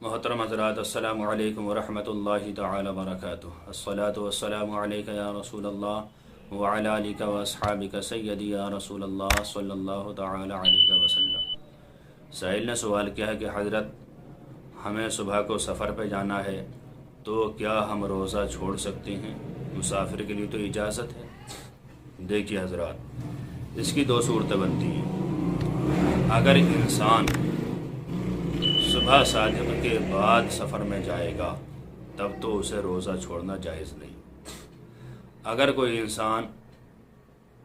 محترم حضرات، السلام علیکم ورحمۃ اللہ تعالی وبرکاتہ۔ الصلاۃ والسلام علیک یا رسول اللہ وعلی آلک واصحابک سیدی یا رسول اللہ صلی اللہ تعالی علیہ وسلم۔ سائل نے سوال کیا ہے کہ حضرت ہمیں صبح کو سفر پہ جانا ہے تو کیا ہم روزہ چھوڑ سکتے ہیں؟ مسافر کے لیے تو اجازت ہے۔ دیکھیے حضرات، اس کی دو صورتیں بنتی ہیں۔ اگر انسان صبح صادق کے بعد سفر میں جائے گا تب تو اسے روزہ چھوڑنا جائز نہیں۔ اگر کوئی انسان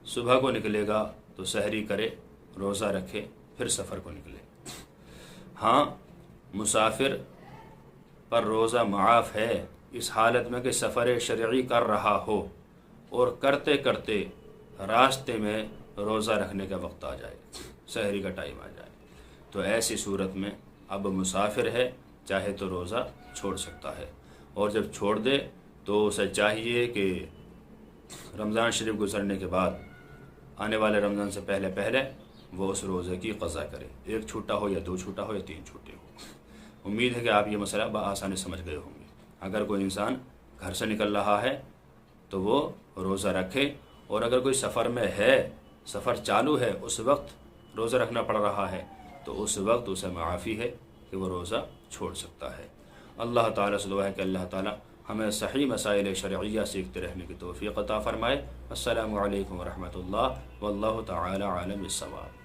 صبح کو نکلے گا تو سحری کرے، روزہ رکھے، پھر سفر کو نکلے۔ ہاں، مسافر پر روزہ معاف ہے اس حالت میں کہ سفر شرعی کر رہا ہو اور کرتے کرتے راستے میں روزہ رکھنے کا وقت آ جائے، سحری کا ٹائم آ جائے، تو ایسی صورت میں اب مسافر ہے، چاہے تو روزہ چھوڑ سکتا ہے، اور جب چھوڑ دے تو اسے چاہیے کہ رمضان شریف گزرنے کے بعد آنے والے رمضان سے پہلے وہ اس روزے کی قضا کرے، ایک چھوٹا ہو یا دو چھوٹا ہو یا تین چھوٹے ہو۔ امید ہے کہ آپ یہ مسئلہ بآسانی سمجھ گئے ہوں گے۔ اگر کوئی انسان گھر سے نکل رہا ہے تو وہ روزہ رکھے، اور اگر کوئی سفر میں ہے، سفر چالو ہے، اس وقت روزہ رکھنا پڑ رہا ہے تو اس وقت اسے معافی ہے کہ وہ روزہ چھوڑ سکتا ہے۔ اللہ تعالیٰ سے دعا ہے کہ اللہ تعالیٰ ہمیں صحیح مسائل شرعیہ سیکھتے رہنے کی توفیق عطا فرمائے۔ السلام علیکم ورحمۃ اللہ واللہ تعالیٰ عالم بالصواب۔